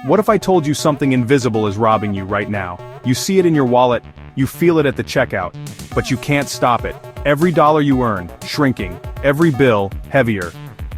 What if I told you something invisible is robbing you right now? You see it in your wallet, you feel it at the checkout, but you can't stop it. Every dollar you earn, shrinking, every bill, heavier.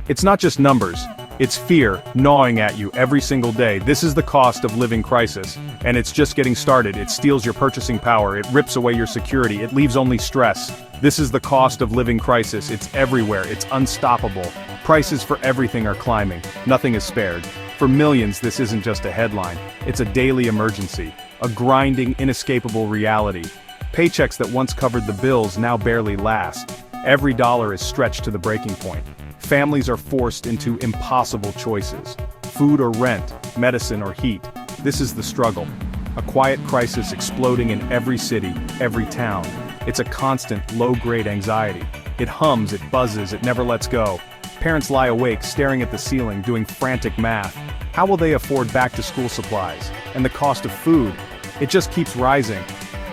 It's not just numbers, it's fear, gnawing at you every single day. This is the cost of living crisis, and it's just getting started. It steals your purchasing power, it rips away your security, it leaves only stress. This is the cost of living crisis, it's everywhere, it's unstoppable. Prices for everything are climbing, nothing is spared. For millions, this isn't just a headline, it's a daily emergency, a grinding, inescapable reality. Paychecks that once covered the bills now barely last. Every dollar is stretched to the breaking point. Families are forced into impossible choices. Food or rent, medicine or heat. This is the struggle. A quiet crisis exploding in every city, every town. It's a constant, low-grade anxiety. It hums, it buzzes, it never lets go. Parents lie awake, staring at the ceiling, doing frantic math. How will they afford back-to-school supplies? And the cost of food? It just keeps rising.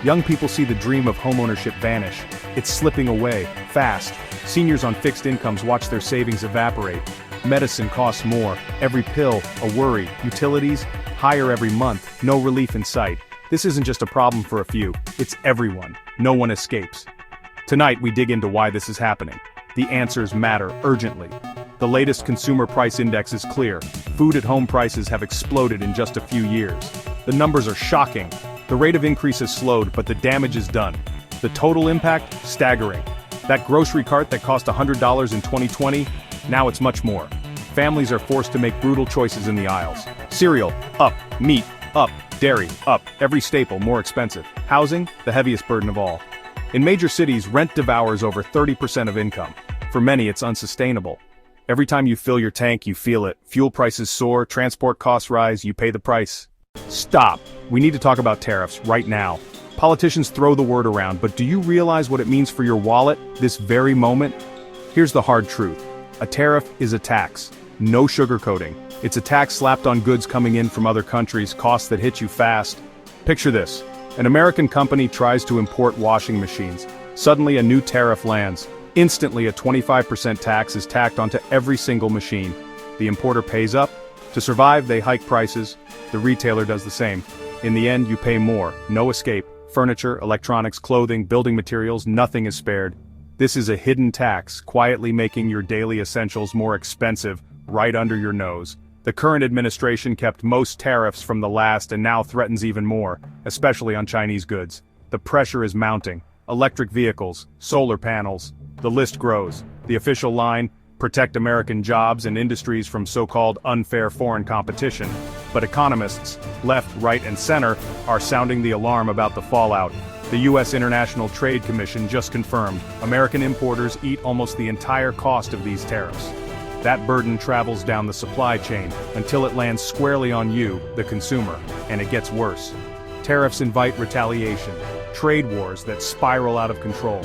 Young people see the dream of homeownership vanish. It's slipping away, fast. Seniors on fixed incomes watch their savings evaporate. Medicine costs more, every pill, a worry. Utilities, higher every month, no relief in sight. This isn't just a problem for a few, it's everyone. No one escapes. Tonight we dig into why this is happening. The answers matter urgently. The latest consumer price index is clear. Food at home prices have exploded in just a few years. The numbers are shocking. The rate of increase has slowed, but the damage is done. The total impact? Staggering. That grocery cart that cost $100 in 2020, now it's much more. Families are forced to make brutal choices in the aisles. Cereal, up. Meat, up. Dairy, up. Every staple, more expensive. Housing, the heaviest burden of all. In major cities, rent devours over 30% of income. For many, it's unsustainable. Every time you fill your tank, you feel it. Fuel prices soar, transport costs rise, you pay the price. Stop. We need to talk about tariffs right now. Politicians throw the word around, but do you realize what it means for your wallet, this very moment? Here's the hard truth. A tariff is a tax. No sugarcoating. It's a tax slapped on goods coming in from other countries, costs that hit you fast. Picture this. An American company tries to import washing machines. Suddenly a new tariff lands. Instantly a 25% tax is tacked onto every single machine. The importer pays up. To survive, they hike prices. The retailer does the same. In the end, you pay more. No escape. Furniture, electronics, clothing, building materials, nothing is spared. This is a hidden tax, quietly making your daily essentials more expensive, right under your nose. The current administration kept most tariffs from the last and now threatens even more, especially on Chinese goods. The pressure is mounting. Electric vehicles, solar panels. The list grows. The official line: protect American jobs and industries from so-called unfair foreign competition. But economists, left, right, and center, are sounding the alarm about the fallout. The U.S. International Trade Commission just confirmed American importers eat almost the entire cost of these tariffs. That burden travels down the supply chain until it lands squarely on you, the consumer, and it gets worse. Tariffs invite retaliation, trade wars that spiral out of control.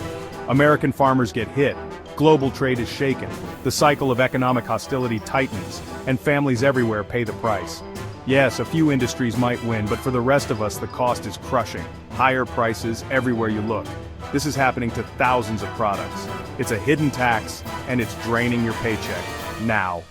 American farmers get hit. Global trade is shaken, the cycle of economic hostility tightens, and families everywhere pay the price. Yes, a few industries might win, but for the rest of us the cost is crushing. Higher prices everywhere you look. This is happening to thousands of products. It's a hidden tax, and it's draining your paycheck, now.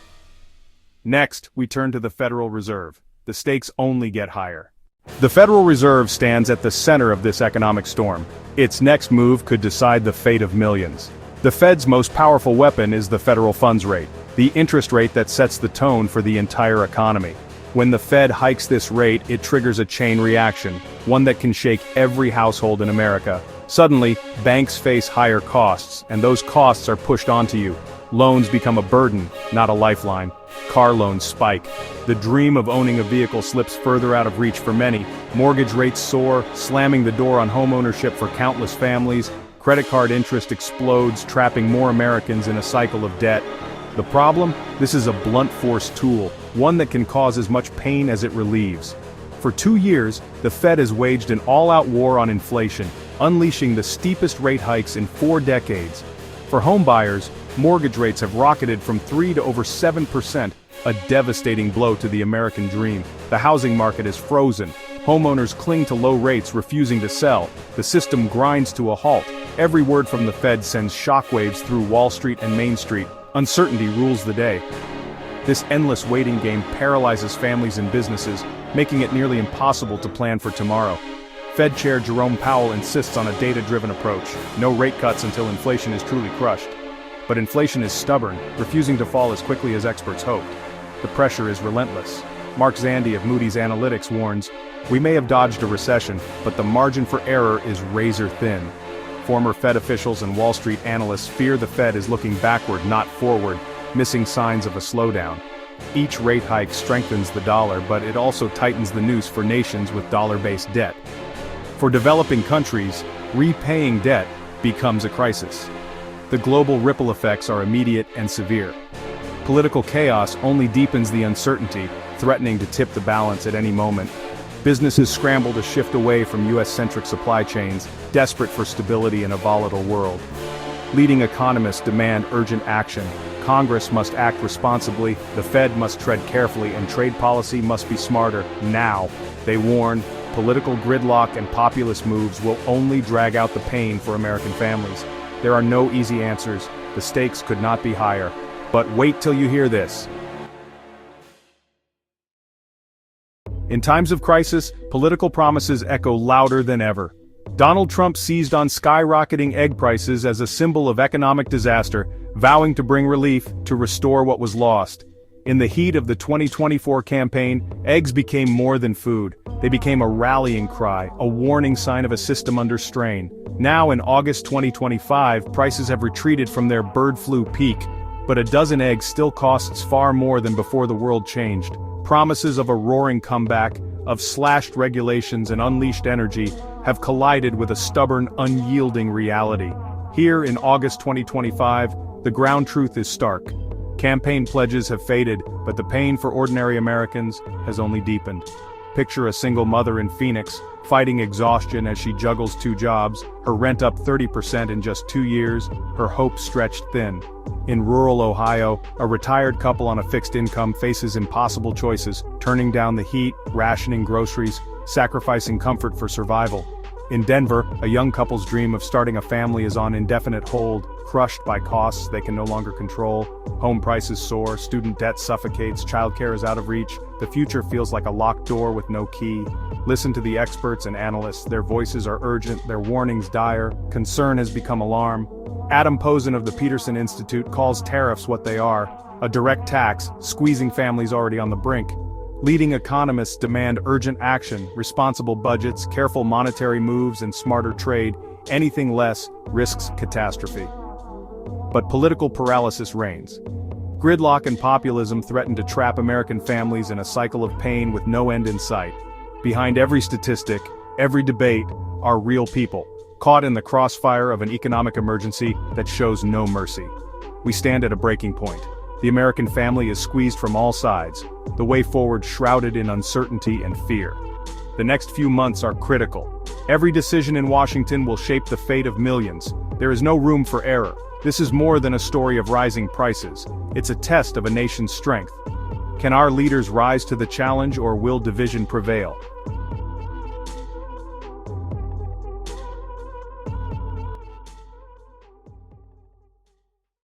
Next, we turn to the Federal Reserve. The stakes only get higher. The Federal Reserve stands at the center of this economic storm. Its next move could decide the fate of millions. The Fed's most powerful weapon is the federal funds rate, the interest rate that sets the tone for the entire economy. When the Fed hikes this rate, it triggers a chain reaction, one that can shake every household in America. Suddenly, banks face higher costs, and those costs are pushed onto you. Loans become a burden, not a lifeline. Car loans spike. The dream of owning a vehicle slips further out of reach for many. Mortgage rates soar, slamming the door on homeownership for countless families. Credit card interest explodes, trapping more Americans in a cycle of debt. The problem? This is a blunt force tool, one that can cause as much pain as it relieves. For 2 years, the Fed has waged an all-out war on inflation, unleashing the steepest rate hikes in 4 decades. For home buyers, mortgage rates have rocketed from 3 to over 7%, a devastating blow to the American dream. The housing market is frozen. Homeowners cling to low rates, refusing to sell. The system grinds to a halt. Every word from the Fed sends shockwaves through Wall Street and Main Street. Uncertainty rules the day. This endless waiting game paralyzes families and businesses, making it nearly impossible to plan for tomorrow. Fed Chair Jerome Powell insists on a data-driven approach, no rate cuts until inflation is truly crushed. But inflation is stubborn, refusing to fall as quickly as experts hoped. The pressure is relentless. Mark Zandi of Moody's Analytics warns, "We may have dodged a recession, but the margin for error is razor thin." Former Fed officials and Wall Street analysts fear the Fed is looking backward, not forward, missing signs of a slowdown. Each rate hike strengthens the dollar, but it also tightens the noose for nations with dollar-based debt. For developing countries, repaying debt becomes a crisis. The global ripple effects are immediate and severe. Political chaos only deepens the uncertainty, threatening to tip the balance at any moment. Businesses scramble to shift away from US-centric supply chains, desperate for stability in a volatile world. Leading economists demand urgent action. Congress must act responsibly, the Fed must tread carefully, and trade policy must be smarter, now. They warn, political gridlock and populist moves will only drag out the pain for American families. There are no easy answers, the stakes could not be higher. But wait till you hear this. In times of crisis, political promises echo louder than ever. Donald Trump seized on skyrocketing egg prices as a symbol of economic disaster, vowing to bring relief to restore what was lost. In the heat of the 2024 campaign, eggs became more than food. They became a rallying cry, a warning sign of a system under strain. Now in August 2025, prices have retreated from their bird flu peak, but a dozen eggs still costs far more than before the world changed. Promises of a roaring comeback, of slashed regulations and unleashed energy, have collided with a stubborn, unyielding reality. Here in August 2025, the ground truth is stark. Campaign pledges have faded, but the pain for ordinary Americans has only deepened. Picture a single mother in Phoenix, fighting exhaustion as she juggles two jobs, her rent up 30% in just 2 years, her hopes stretched thin. In rural Ohio, a retired couple on a fixed income faces impossible choices, turning down the heat, rationing groceries, sacrificing comfort for survival. In Denver, a young couple's dream of starting a family is on indefinite hold, crushed by costs they can no longer control. Home prices soar, student debt suffocates, childcare is out of reach. The future feels like a locked door with no key. Listen to the experts and analysts, their voices are urgent, their warnings dire, concern has become alarm. Adam Posen of the Peterson Institute calls tariffs what they are, a direct tax, squeezing families already on the brink. Leading economists demand urgent action, responsible budgets, careful monetary moves, and smarter trade. Anything less risks catastrophe. But political paralysis reigns. Gridlock and populism threaten to trap American families in a cycle of pain with no end in sight. Behind every statistic, every debate, are real people, caught in the crossfire of an economic emergency that shows no mercy. We stand at a breaking point. The American family is squeezed from all sides, the way forward shrouded in uncertainty and fear. The next few months are critical. Every decision in Washington will shape the fate of millions. There is no room for error. This is more than a story of rising prices. It's a test of a nation's strength. Can our leaders rise to the challenge, or will division prevail?